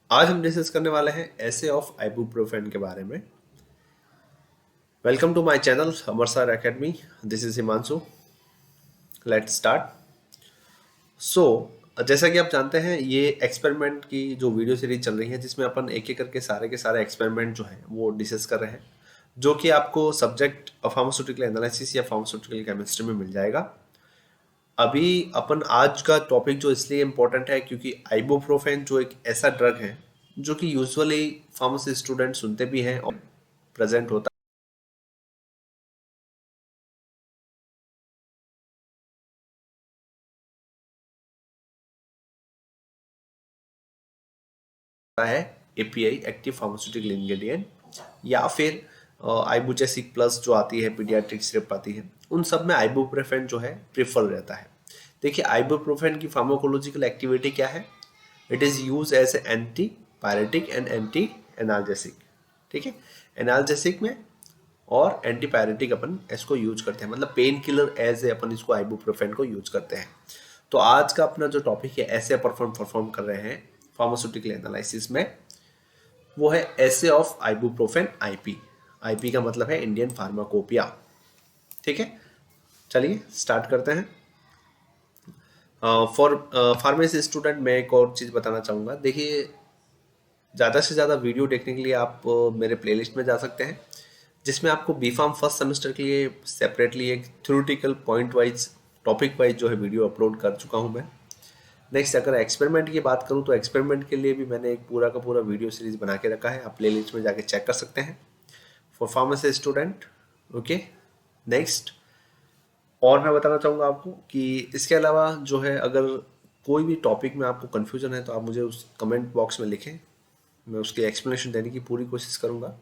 आज हम डिस्कस करने वाले हैं एसे ऑफ आइबुप्रोफेन के बारे में। Welcome to my channel Amarsar academy. This is Himanshu. Let's start. So जैसा कि आप जानते हैं, ये एक्सपेरिमेंट की जो वीडियो सीरीज चल रही है, जिसमें अपन एक एक करके सारे के सारे एक्सपेरिमेंट जो हैं वो डिस्कस कर रहे हैं, जो कि आपको सब्जेक्ट फार्मास्यूटिकल एनालिसिस या फार्मास्यूटिकल केमिस्ट्री में मिल जाएगा। अभी अपन आज का टॉपिक जो इसलिए इम्पोर्टेंट है क्योंकि आइबुप्रोफेन जो एक ऐसा ड्रग है जो कि यूजुअली फार्मेसी स्टूडेंट सुनते भी हैं और प्रेजेंट होता है एपीआई, एक्टिव फार्मास्यूटिकल इंग्रेडिएंट, या फिर आइबुजेसिक प्लस जो आती है, पीडियाट्रिक सिरप आती है, उन सब में आइबुप्रोफेन जो है प्रेफर रहता है। देखिए, आइबुप्रोफेन की फार्माकोलॉजिकल एक्टिविटी क्या है? It is use as anti pyretic and anti analgesic. ठीक है, एनाल्जेसिक में और एंटीपायरेटिक अपन इसको यूज करते हैं, मतलब पेन किलर एज ए अपन इसको आइबुप्रोफेन को यूज करते हैं। तो आज का अपना जो टॉपिक है ऐसे परफॉर्म कर रहे हैं फार्मास्यूटिकल एनालिसिस में, वो है ऐसे ऑफ आइबुप्रोफेन आईपी। आईपी का मतलब है इंडियन फार्माकोपिया। ठीक है, चलिए स्टार्ट करते हैं। फॉर फार्मेसी स्टूडेंट मैं एक और चीज़ बताना चाहूँगा। देखिए, ज़्यादा से ज़्यादा वीडियो देखने के लिए आप मेरे प्लेलिस्ट में जा सकते हैं, जिसमें आपको बी फार्म फर्स्ट सेमेस्टर के लिए सेपरेटली एक theoretical point wise, topic wise जो है वीडियो अपलोड कर चुका हूँ मैं। नेक्स्ट, अगर एक्सपेरिमेंट की बात करूँ तो एक्सपेरिमेंट के लिए भी मैंने एक पूरा का पूरा वीडियो सीरीज बना के रखा है, आप प्ले लिस्ट में जाके चेक कर सकते हैं for pharmacy student. Okay, next, और मैं बताना चाहूँगा आपको कि इसके अलावा जो है, अगर कोई भी टॉपिक में आपको कन्फ्यूजन है तो आप मुझे उस कमेंट बॉक्स में लिखें, मैं उसकी एक्सप्लेनेशन देने की पूरी कोशिश करूँगा।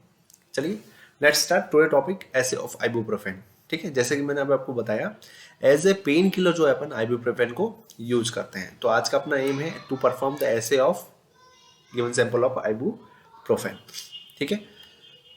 चलिए लेट्स स्टार्ट टुडे टॉपिक ऐसे ऑफ आइबुप्रोफेन। ठीक है, जैसे कि मैंने अभी आपको बताया, एज ए पेन किलर जो है अपन आइबुप्रोफेन को यूज करते हैं। तो आज का अपना एम है टू परफॉर्म द ऐसे of given sample of ibuprofen. ठीक है,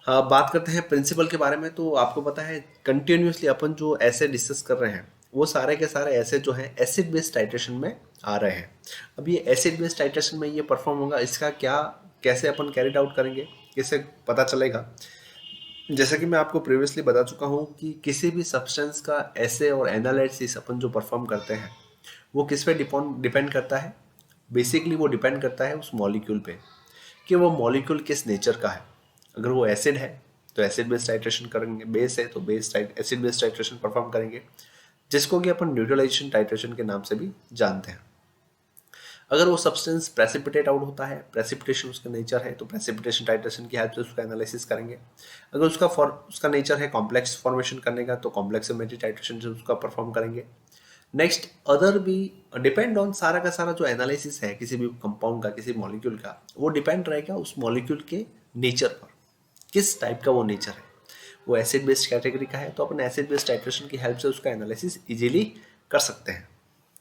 हाँ, बात करते हैं प्रिंसिपल के बारे में। तो आपको पता है, कंटिन्यूसली अपन जो ऐसे डिस्कस कर रहे हैं वो सारे के सारे ऐसे जो हैं एसिड बेस्ड टाइट्रेशन में आ रहे हैं। अब ये एसिड बेस्ड टाइट्रेशन में ये परफॉर्म होगा, इसका क्या, कैसे अपन कैरिड आउट करेंगे, कैसे पता चलेगा? जैसा कि मैं आपको प्रीवियसली बता चुका हूँ कि किसी भी सब्सटेंस का ऐसे और एनालिसिस अपन जो परफॉर्म करते हैं वो किस पे डिपेंड करता है? बेसिकली वो डिपेंड करता है उस मॉलिक्यूल पे, कि वो मॉलिक्यूल किस नेचर का है। अगर वो एसिड है तो एसिड बेस्ड टाइट्रेशन करेंगे, बेस है तो एसिड बेस्ड टाइट्रेशन परफॉर्म करेंगे, जिसको कि अपन न्यूट्रलाइजेशन टाइट्रेशन के नाम से भी जानते हैं। अगर वो सब्सटेंस प्रेसिपिटेट आउट होता है, प्रेसिपिटेशन उसका नेचर है, तो प्रेसिपिटेशन टाइट्रेशन की हेल्प से उसका एनालिसिस करेंगे। अगर उसका नेचर है कॉम्प्लेक्स फॉर्मेशन करने का, तो कॉम्प्लेक्सिमेट्री टाइट्रेशन से उसका परफॉर्म करेंगे। नेक्स्ट, अदर भी डिपेंड ऑन, सारा का सारा जो एनालिसिस है किसी भी कंपाउंड का, किसी मॉलिक्यूल का, वो डिपेंड रहेगा उस मॉलिक्यूल के नेचर पर, किस टाइप का वो नेचर है। वो एसिड बेस्ड कैटेगरी का है तो अपन एसिड बेस्ड टाइट्रेशन की हेल्प से उसका एनालिसिस इजीली कर सकते हैं।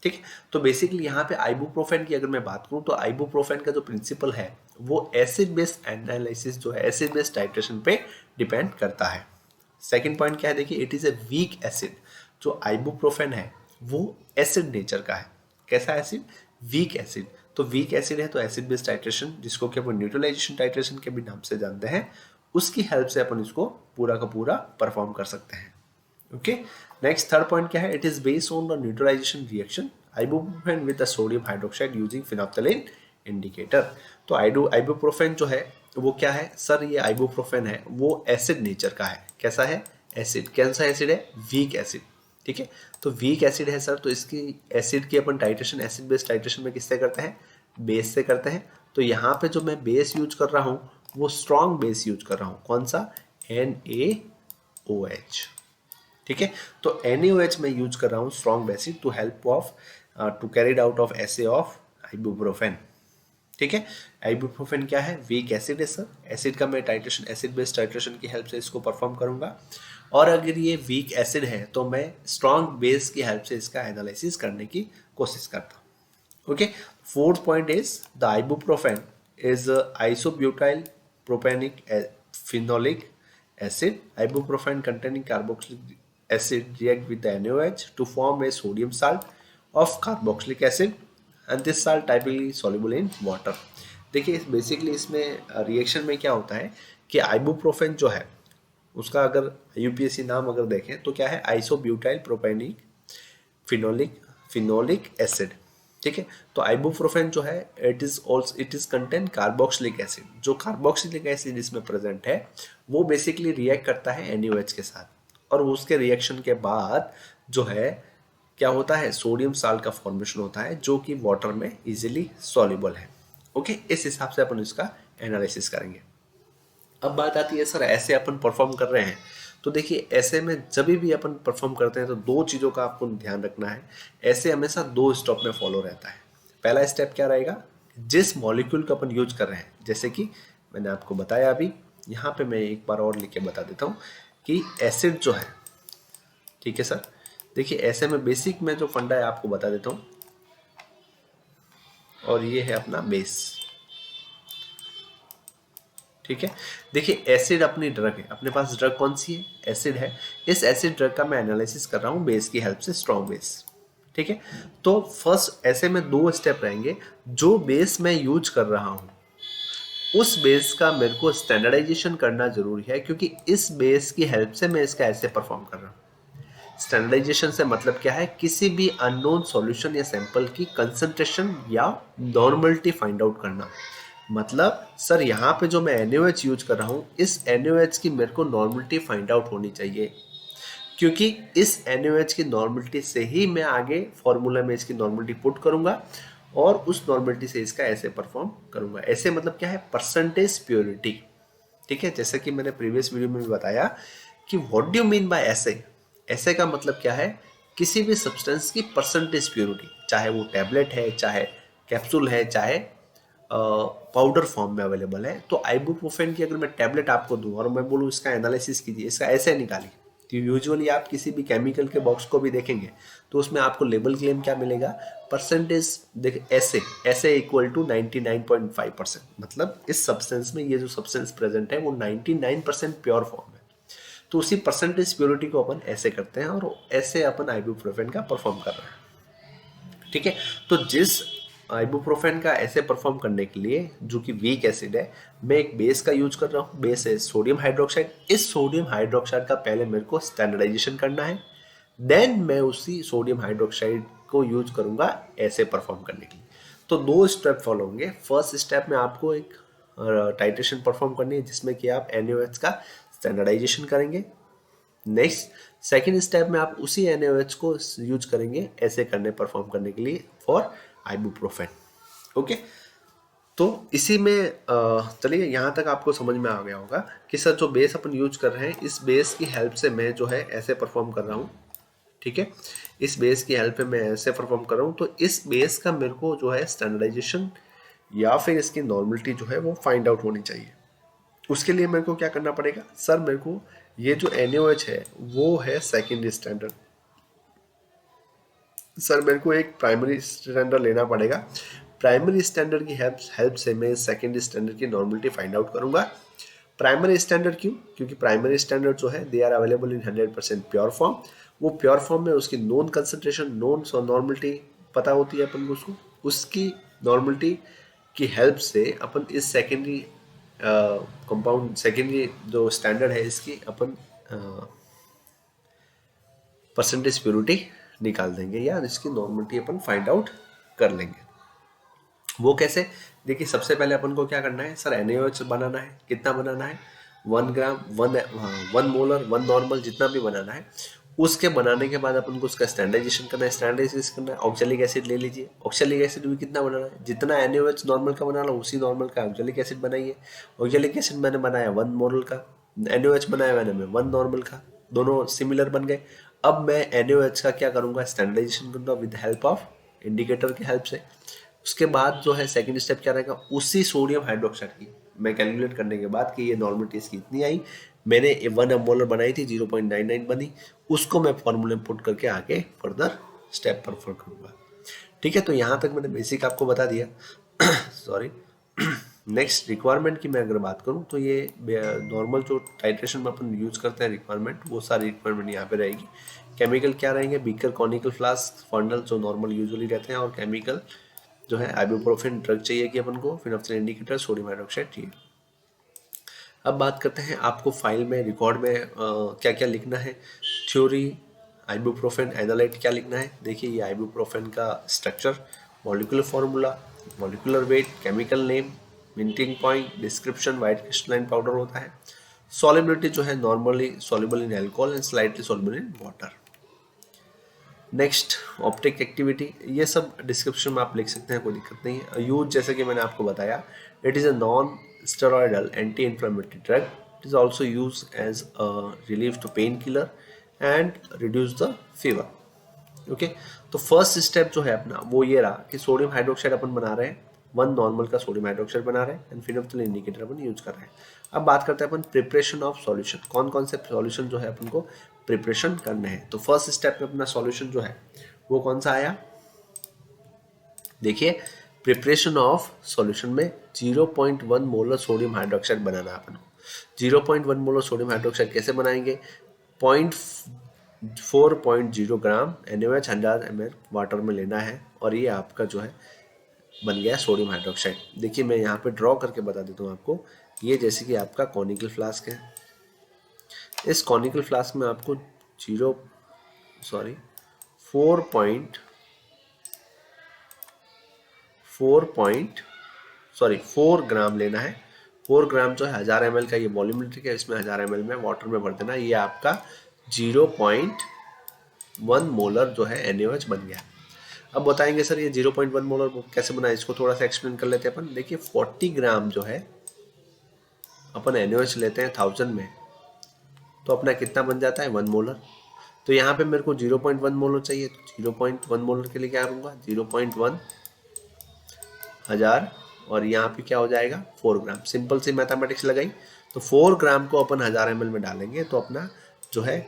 ठीक है, तो बेसिकली यहाँ पे आइबुप्रोफेन की अगर मैं बात करूँ तो आइबुप्रोफेन का जो प्रिंसिपल है वो एसिड बेस्ड एनालिसिस जो है, एसिड बेस्ड टाइट्रेशन पे डिपेंड करता है। सेकंड पॉइंट क्या है? देखिए, it is a weak acid. जो आइबुप्रोफेन है वो एसिड नेचर का है। कैसा एसिड? Weak acid. तो वीक एसिड है तो एसिड बेस्ड टाइट्रेशन, जिसको कि अपन न्यूट्रलाइजेशन टाइट्रेशन के भी नाम से जानते हैं, उसकी हेल्प से अपन इसको पूरा का पूरा परफॉर्म कर सकते हैं। ओके, नेक्स्ट थर्ड पॉइंट क्या है? It is based on the neutralization reaction ibuprofen with the sodium hydroxide using phenolphthalein indicator. तो आइबुप्रोफेन जो है वो क्या है सर? ये आइबुप्रोफेन है वो एसिड नेचर का है। कैसा है? एसिड। कौन सा एसिड है? Weak acid. ठीक है, तो वीक एसिड है सर, तो इसकी एसिड की अपन टाइट्रेशन एसिड बेस टाइट्रेशन में किससे करते हैं? बेस से करते हैं। तो यहाँ पे जो मैं बेस यूज कर रहा हूँ वो स्ट्रॉन्ग बेस यूज कर रहा हूँ। कौन सा? NaOH। ठीक है, तो NaOH में यूज कर रहा हूँ strong basic to help of to carried out of assay of ibuprofen. ठीक है, आइबुप्रोफेन क्या है? वीक एसिड है सर। एसिड का मैं टाइट्रेशन एसिड बेस्ड टाइट्रेशन की हेल्प से इसको परफॉर्म करूंगा, और अगर ये वीक एसिड है तो मैं स्ट्रॉन्ग बेस की हेल्प से इसका एनालिसिस करने की कोशिश करता हूँ। Okay, fourth point is the ibuprofen is isobutyl propionic phenolic acid. Ibuprofen containing carboxylic acid react with the NaOH to form a sodium salt of carboxylic acid, and this salt typically soluble in water. देखिए basically इसमें reaction में क्या होता है कि ibuprofen जो है उसका अगर यूपीएससी नाम अगर देखें तो क्या है, आइसोब्यूटाइल प्रोपेनिक फिनोलिक फिनोलिक एसिड। ठीक है, तो आइबुप्रोफेन जो है it is contain carboxylic acid. जो कार्बोक्सिलिक एसिड इसमें प्रेजेंट है वो बेसिकली रिएक्ट करता है NaOH के साथ, और उसके रिएक्शन के बाद जो है क्या होता है, सोडियम साल्ट का फॉर्मेशन होता है जो कि वाटर में इजीली सॉल्युबल है। ओके, इस हिसाब से अपन इसका एनालिसिस करेंगे। अब बात आती है सर ऐसे अपन परफॉर्म कर रहे हैं, तो देखिए ऐसे में जब भी अपन परफॉर्म करते हैं तो दो चीज़ों का आपको ध्यान रखना है। ऐसे हमेशा दो स्टेप में फॉलो रहता है। पहला स्टेप क्या रहेगा, जिस मॉलिक्यूल का अपन यूज कर रहे हैं, जैसे कि मैंने आपको बताया अभी, यहाँ पे मैं एक बार और लिख के बता देता हूँ कि एसिड जो है, ठीक है सर, देखिए ऐसे में बेसिक में जो फंडा है आपको बता देता हूँ, और ये है अपना बेस। ठीक है, देखिए एसिड अपनी ड्रग है, अपने पास ड्रग कौन सी है, एसिड है। इस एसिड ड्रग का मैं एनालिसिस कर रहा हूँ बेस की हेल्प से, स्ट्रॉन्ग बेस। ठीक है, तो फर्स्ट ऐसे में दो स्टेप रहेंगे। जो बेस मैं यूज कर रहा हूँ उस बेस का मेरे को स्टैंडर्डाइजेशन करना जरूरी है, क्योंकि इस बेस की हेल्प से मैं इसका ऐसे परफॉर्म कर रहा हूँ। स्टैंडर्डाइजेशन से मतलब क्या है, किसी भी अननोन सॉल्यूशन या सैंपल की कंसंट्रेशन या नॉर्मलिटी फाइंड आउट करना। मतलब सर यहाँ पे जो मैं NaOH यूज कर रहा हूँ, इस NaOH की मेरे को नॉर्मलिटी फाइंड आउट होनी चाहिए, क्योंकि इस NaOH की नॉर्मलिटी से ही मैं आगे फॉर्मूला में इसकी नॉर्मलिटी पुट करूंगा और उस नॉर्मलिटी से इसका ऐसे परफॉर्म करूंगा। ऐसे मतलब क्या है, परसेंटेज प्योरिटी। ठीक है, जैसे कि मैंने प्रीवियस वीडियो में भी बताया कि what do you mean by ऐसे। ऐसे का मतलब क्या है, किसी भी सब्सटेंस की परसेंटेज प्योरिटी, चाहे वो टैबलेट है, चाहे कैप्सूल है, चाहे पाउडर फॉर्म में अवेलेबल है। तो आइबुप्रोफेन की अगर मैं टैबलेट आपको दूं और मैं बोलूँ इसका एनालिसिस कीजिए, इसका ऐसे निकालिए, तो यूजुअली आप किसी भी केमिकल के बॉक्स को भी देखेंगे तो उसमें आपको लेबल क्लेम क्या मिलेगा, परसेंटेज देख ऐसे ऐसे इक्वल टू 99.5%। मतलब इस सब्सटेंस में ये जो सब्सटेंस प्रेजेंट है वो 99% प्योर फॉर्म है। तो उसी परसेंटेज प्योरिटी को अपन ऐसे करते हैं और ऐसे अपन आइबुप्रोफेन का परफॉर्म कर रहे हैं। ठीक है, तो जिस आइबुप्रोफेन का ऐसे परफॉर्म करने के लिए, जो कि वीक एसिड है, मैं एक बेस का यूज कर रहा हूँ। बेस है सोडियम हाइड्रोक्साइड। इस सोडियम हाइड्रोक्साइड का पहले मेरे को स्टैंडर्डाइजेशन करना है, देन मैं उसी सोडियम हाइड्रोक्साइड को यूज करूंगा ऐसे परफॉर्म करने के लिए। तो दो स्टेप फॉलो होंगे। फर्स्ट स्टेप में आपको एक टाइट्रेशन परफॉर्म करनी है जिसमें कि आप NaOH का स्टैंडर्डाइजेशन करेंगे। नेक्स्ट सेकेंड स्टेप में आप उसी NaOH को यूज करेंगे ऐसे करने परफॉर्म करने के लिए फॉर आइबुप्रोफेन। ओके, तो इसी में चलिए यहाँ तक आपको समझ में आ गया होगा कि सर जो बेस अपन यूज कर रहे हैं, इस बेस की हेल्प से मैं जो है ऐसे परफॉर्म कर रहा हूँ। ठीक है, इस बेस की हेल्प से मैं ऐसे परफॉर्म कर रहा हूँ। तो इस बेस का मेरे को जो है स्टैंडर्डाइजेशन या फिर इसकी नॉर्मलिटी जो है वो फाइंड आउट होनी चाहिए। उसके लिए मेरे को क्या करना पड़ेगा सर, मेरे को ये जो NaOH है वो है सेकेंडरी स्टैंडर्ड। सर मेरे को एक प्राइमरी स्टैंडर्ड लेना पड़ेगा। प्राइमरी स्टैंडर्ड की हेल्प से मैं सेकेंडरी स्टैंडर्ड की नॉर्मलिटी फाइंड आउट करूंगा। प्राइमरी स्टैंडर्ड क्यों, क्योंकि प्राइमरी स्टैंडर्ड जो है they are available in 100% pure form. वो प्योर फॉर्म में उसकी नॉन कंसंट्रेशन, नॉन नॉर्मलिटी पता होती है अपन को, उसको उसकी नॉर्मलिटी की हेल्प से अपन इस सेकेंडरी कंपाउंड, सेकेंडरी जो स्टैंडर्ड है इसकी अपन परसेंटेज प्योरिटी निकाल देंगे या इसकी नॉर्मलिटी अपन फाइंड आउट कर लेंगे। वो कैसे, देखिए सबसे पहले अपन को क्या करना है सर, NaOH बनाना है। कितना बनाना है, 1 ग्राम, 1 मोलर, 1 नॉर्मल, जितना भी बनाना है। उसके बनाने के बाद अपन को उसका स्टैंडर्डाइजेशन करना है। स्टैंडर्डाइजेशन करना है, ऑक्सैलिक एसिड ले लीजिए। ऑक्सैलिक एसिड भी कितना बनाना है, जितना NaOH नॉर्मल का बना लो उसी नॉर्मल का ऑक्सैलिक एसिड बनाइए। ऑक्सैलिक एसिड मैंने बनाया 1 मोलर का, NaOH बनाया मैंने 1 नॉर्मल का, दोनों सिमिलर बन गए। अब मैं NaOH का क्या करूंगा, स्टैंडर्डाइजेशन करूंगा विद हेल्प ऑफ इंडिकेटर की हेल्प से। उसके बाद जो है सेकंड स्टेप क्या रहेगा, उसी सोडियम हाइड्रोक्साइड की मैं कैलकुलेट करने के बाद कि ये नॉर्मलिटी इसकी इतनी आई, मैंने 1 मोलर बनाई थी, 0.99 बनी, उसको मैं फॉर्मूले में पुट करके आगे फर्दर स्टेप परफॉर्म करूंगा। ठीक है, तो यहाँ तक मैंने बेसिक आपको बता दिया। सॉरी। नेक्स्ट रिक्वायरमेंट की मैं अगर बात करूँ तो ये नॉर्मल जो टाइट्रेशन में अपन यूज करते हैं रिक्वायरमेंट, वो सारी रिक्वायरमेंट यहाँ पे रहेगी। केमिकल क्या रहेंगे, बीकर, कॉनिकल फ्लास्क, फंडल जो नॉर्मल यूजुअली रहते हैं, और केमिकल जो है आइबुप्रोफेन ड्रग चाहिए कि अपन को, फिनोल्फथालीन इंडिकेटर, सोडियम हाइड्रोक्साइड चाहिए। अब बात करते हैं आपको फाइल में रिकॉर्ड में क्या क्या लिखना है। थ्योरी, आइबुप्रोफेन एनालाइट क्या लिखना है। देखिए ये आइबुप्रोफेन का structure, molecular formula, molecular weight, chemical name, minting point, description, white crystalline powder होता है। सॉल्युबिलिटी जो है normally soluble in alcohol and slightly soluble in water. Next optic activity, ये सब डिस्क्रिप्शन में आप लिख सकते हैं, कोई दिक्कत नहीं है। यूज जैसे कि मैंने आपको बताया, it is a non steroidal anti inflammatory drug, it is also use as a relief to pain killer and reduce the fever. Okay, तो फर्स्ट स्टेप जो है अपना वो ये रहा कि सोडियम हाइड्रोक्साइड अपन बना रहे हैं, 1 नॉर्मल का सोडियम हाइड्रोक्साइड बना रहे हैं and phenolphthalein indicator upon use कर रहे हैं। अब बात करते हैं अपन प्रिपरेशन ऑफ सॉल्यूशन, कौन कौन से सॉल्यूशन जो है अपन को प्रिपरेशन करने हैं। तो फर्स्ट स्टेप में अपना सॉल्यूशन जो है वो कौन सा आया, देखिए प्रिपरेशन ऑफ सॉल्यूशन में 0.1 मोलर सोडियम हाइड्रोक्साइड बनाना है अपन को। 0.1 मोलर सोडियम हाइड्रोक्साइड कैसे बनाएंगे, 4.0 ग्राम NaOH 100 ml वाटर में लेना है और ये आपका जो है बन गया सोडियम हाइड्रोक्साइड। देखिए मैं यहाँ पे ड्रॉ करके बता देता हूँ आपको, ये जैसे कि आपका कॉनिकल फ्लास्क है, इस कॉनिकल फ्लास्क में आपको 4 ग्राम लेना है। 4 ग्राम जो है 1000 ml का ये वॉल्यूमेट्रिक है, इसमें 1000 ml में वाटर में भर देना, ये आपका 0.1 मोलर जो है NaOH बन गया। अब बताएंगे सर ये 0.1 मोलर कैसे बना, इसको थोड़ा सा एक्सप्लेन कर लेते हैं अपन। देखिए 40 ग्राम जो है अपन NaOH लेते हैं 1000 में, तो अपना कितना बन जाता है 1 मोलर। तो यहाँ पे मेरे को 0.1 मोलर चाहिए, तो 0.1 मोलर के लिए क्या करूँगा, 0.1 1000 और यहाँ पे क्या हो जाएगा 4 ग्राम। सिंपल सी मैथमेटिक्स लगाई, तो 4 ग्राम को अपन 1000 ml में डालेंगे तो अपना जो है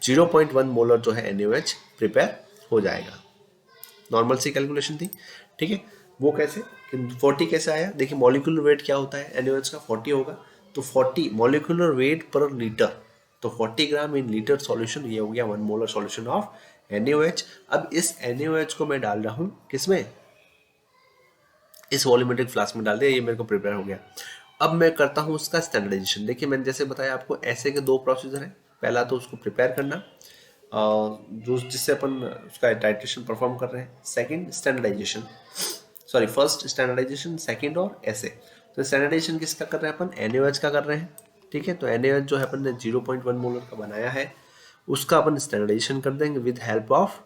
0.1 मोलर जो है NaOH प्रिपेयर हो जाएगा। नॉर्मल सी कैलकुलेशन थी, ठीक है। वो कैसे, 40 कैसे आया, देखिए मॉलिक्यूलर वेट क्या होता है NaOH का, 40 होगा, तो 40 मॉलिक्यूलर वेट पर लीटर, तो 40 ग्राम इन लीटर सॉल्यूशन, ये हो गया 1 मोलर सॉल्यूशन ऑफ NaOH। अब इस NaOH को मैं डाल रहा हूँ किसमें, इस वॉल्यूमेट्रिक फ्लास्क में डाल दिया, ये मेरे को प्रिपेयर हो गया। अब मैं करता हूँ उसका स्टैंडर्डाइजेशन। देखिए मैंने जैसे बताया आपको, ऐसे के 2 प्रोसीजर है, पहला तो उसको प्रिपेयर करना जो जिससे अपन उसका टाइट्रेशन परफॉर्म कर रहे हैं, second standardization, sorry first standardization, second और ऐसे। तो स्टैंडर्डाइजेशन किसका कर रहे हैं अपन, NaOH का कर रहे हैं, ठीक है। तो NaOH जो है अपन ने 0.1 मोलर का बनाया है, उसका अपन स्टैंडर्डाइजेशन कर देंगे with help of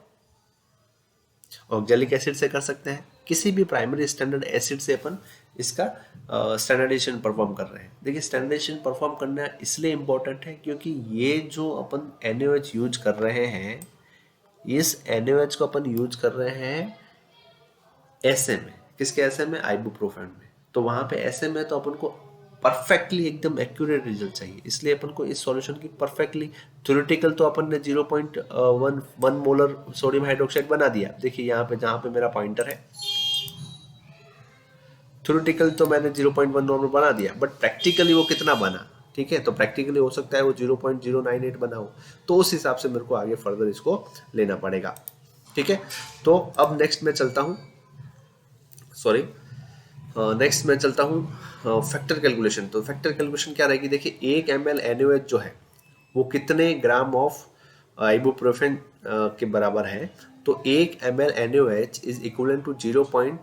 oxalic acid से कर सकते हैं, किसी भी प्राइमरी स्टैंडर्ड एसिड से अपन इसका स्टैंडर्डाइजेशन परफॉर्म कर रहे हैं। देखिए स्टैंडर्डाइजेशन परफॉर्म करना इसलिए इम्पोर्टेंट है क्योंकि ये जो अपन NaOH यूज कर रहे हैं, इस NaOH को अपन यूज कर रहे हैं ऐसे में, किसके ऐसे में, आइबुप्रोफेन में। तो वहां पे ऐसे में तो अपन को परफेक्टली एकदम एक्यूरेट रिजल्ट चाहिए, इसलिए अपन को इस सॉल्यूशन की परफेक्टली, थ्योरेटिकल तो अपन ने 0.1 मोलर सोडियम हाइड्रोक्साइड बना दिया। देखिए यहाँ पे जहाँ पे मेरा पॉइंटर है, थ्योरेटिकल तो मैंने 0.1 नॉर्मल बना दिया, बट प्रैक्टिकली वो कितना बना, ठीक है। तो प्रैक्टिकली हो सकता है वो 0.098 बना हो, तो उस हिसाब से मेरे को आगे फर्दर इसको लेना पड़ेगा, ठीक है। तो अब नेक्स्ट मैं चलता हूँ, नेक्स्ट मैं चलता हूँ फैक्टर कैलकुलेशन। तो फैक्टर कैलकुलेशन क्या रहेगी, देखिए 1 ml NaOH जो है वो कितने ग्राम ऑफ आइबुप्रोफेन के बराबर है। तो 1 ml NaOH is equal to 0.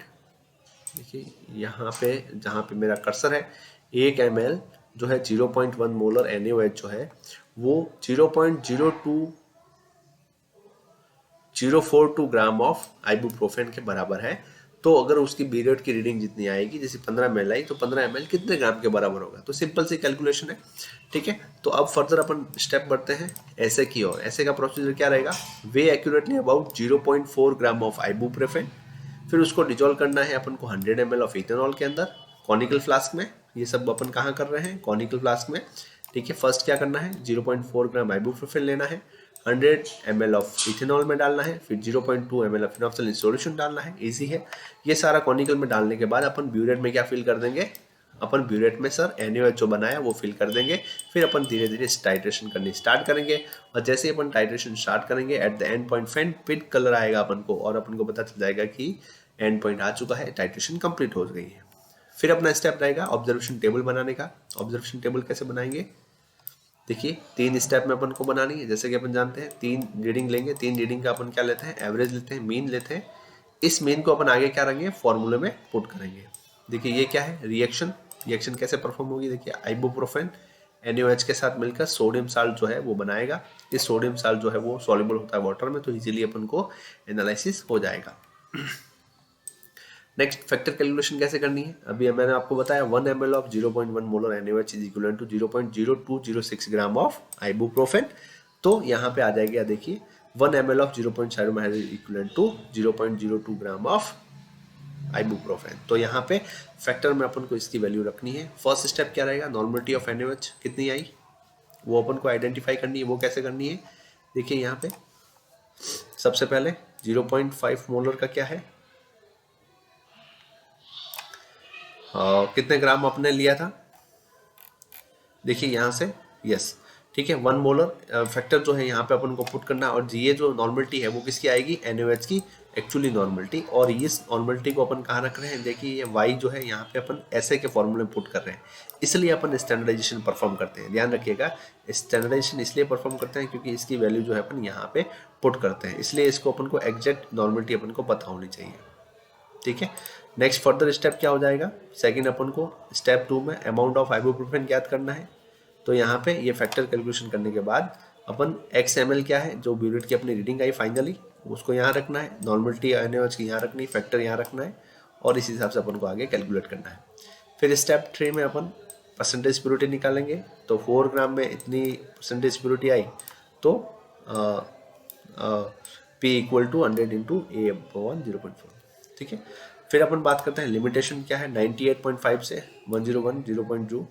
देखिए यहाँ पे जहाँ पे मेरा कर्सर है, 1 ml जो है 0.1 मोलर NaOH जो है वो 0.02042 ग्राम ऑफ आइबुप्रोफेन के बराबर है। तो अगर उसकी पीरियड की रीडिंग जितनी आएगी, जैसे 15 ml आई, तो 15 ml कितने ग्राम के बराबर होगा। तो सिंपल सी कैलकुलेशन है, ठीक है। तो अब फर्दर अपन स्टेप बढ़ते हैं ऐसे की ओर। ऐसे का प्रोसीजर क्या रहेगा, weigh accurately about 0.4 gram of ibuprofen, फिर उसको डिजोल्व करना है अपन को 100 ml ऑफ इथेनॉल के अंदर, कॉनिकल फ्लास्क में। ये सब अपन कहाँ कर रहे हैं, कॉनिकल फ्लास्क में, ठीक है। फर्स्ट क्या करना है, 0.4 ग्राम आइबुप्रोफेन लेना है, 100 ml ऑफ इथेनॉल में डालना है, फिर 0.2 ml ऑफ फिनोल्फथालीन सॉल्यूशन डालना है, इजी है। ये सारा कॉनिकल में डालने के बाद अपन ब्यूरेट में क्या फिल कर देंगे, अपन ब्यूरेट में सर NaOH जो बनाया वो फिल कर देंगे। फिर अपन धीरे धीरे टाइट्रेशन करनी स्टार्ट करेंगे, और जैसे ही अपन टाइट्रेशन स्टार्ट करेंगे, एट द एंड पॉइंट फेंट पिंक कलर आएगा अपन को, और अपन को पता चल जाएगा कि एंड पॉइंट आ चुका है, टाइट्रेशन कंप्लीट हो गई है। फिर अपना स्टेप रहेगा ऑब्जर्वेशन टेबल बनाने का। ऑब्जर्वेशन टेबल कैसे बनाएंगे, देखिए 3 स्टेप में अपन को बनानी है। जैसे कि अपन जानते हैं 3 रीडिंग लेंगे, 3 रीडिंग का अपन क्या लेते हैं, एवरेज लेते हैं, मीन लेते हैं। इस मीन को अपन आगे क्या करेंगे, फॉर्मूले में पुट करेंगे। देखिए ये क्या है, रिएक्शन। रिएक्शन कैसे परफॉर्म होगी, देखिए आइबुप्रोफेन NaOH के साथ मिलकर सोडियम साल्ट जो है वो बनाएगा। इस सोडियम साल्ट जो है वो सॉल्युबल होता है वाटर में, तो इजीली अपन को एनालिसिस हो जाएगा। नेक्स्ट फैक्टर कैलकुलेशन कैसे करनी है, अभी मैंने आपको बताया 1 ml of 0.1 molar NaOH is equal to 0.0206 gram of ibuprofen. तो यहाँ पे आ जाएगा, देखिए 1 ml of 0.0 is equal to 0.02 gram of ibuprofen. तो यहाँ पे फैक्टर में अपन को इसकी वैल्यू रखनी है। फर्स्ट स्टेप क्या रहेगा, नॉर्मलिटी ऑफ NaOH कितनी आई वो अपन को आइडेंटिफाई करनी है। वो कैसे करनी है, देखिए यहाँ पे सबसे पहले 0.5 मोलर का क्या है, कितने ग्राम आपने लिया था, देखिए यहाँ से यस ठीक है 1 मोलर फैक्टर जो है यहाँ पे अपन को पुट करना है। और ये जो नॉर्मलिटी है वो किसकी आएगी, NaOH की एक्चुअली नॉर्मलिटी। और इस नॉर्मलिटी को अपन कहाँ रख रहे हैं, देखिए ये y जो है यहाँ पे अपन ऐसे के फॉर्मूले में पुट कर रहे हैं, इसलिए अपन स्टैंडर्डाइजेशन परफॉर्म करते हैं। ध्यान रखिएगा, स्टैंडर्डाइजेशन इसलिए परफॉर्म करते हैं क्योंकि इसकी वैल्यू जो है अपन यहाँ पे पुट करते हैं, इसलिए इसको अपन को एग्जैक्ट नॉर्मलिटी अपन को पता होनी चाहिए। ठीक है, नेक्स्ट फर्दर स्टेप क्या हो जाएगा, सेकंड अपन को स्टेप 2 में अमाउंट ऑफ आइबुप्रोफेन ज्ञात करना है। तो यहाँ पे ये फैक्टर कैलकुलेशन करने के बाद अपन XML क्या है जो ब्यूरेट की अपनी रीडिंग आई फाइनली उसको यहाँ रखना है, नॉर्मलिटी NaOH की यहाँ रखनी है, फैक्टर यहाँ रखना है और इस हिसाब से अपन को आगे कैलकुलेट करना है। फिर स्टेप 3 में अपन परसेंटेज प्योरिटी निकालेंगे। तो 4 ग्राम में इतनी परसेंटेज प्योरिटी आई तो P equal to 100 into A/0.4। ठीक है, फिर अपन बात करते हैं लिमिटेशन क्या है, 98.5 से 101 0.2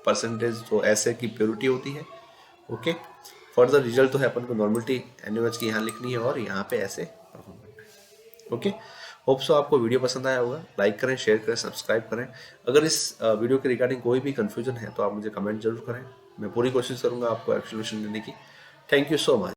परसेंटेज जो ऐसे की प्योरिटी होती है। ओके, फर्दर रिजल्ट तो है अपन को नॉर्मलिटी NaOH की यहाँ लिखनी है और यहाँ पे ऐसे परफॉर्म करना है। ओके, होप सो आपको वीडियो पसंद आया होगा, लाइक करें, शेयर करें, सब्सक्राइब करें। अगर इस वीडियो के रिगार्डिंग कोई भी कन्फ्यूजन है तो आप मुझे कमेंट जरूर करें, मैं पूरी कोशिश करूँगा आपको एक्सप्लेनेशन देने की। Thank you so much.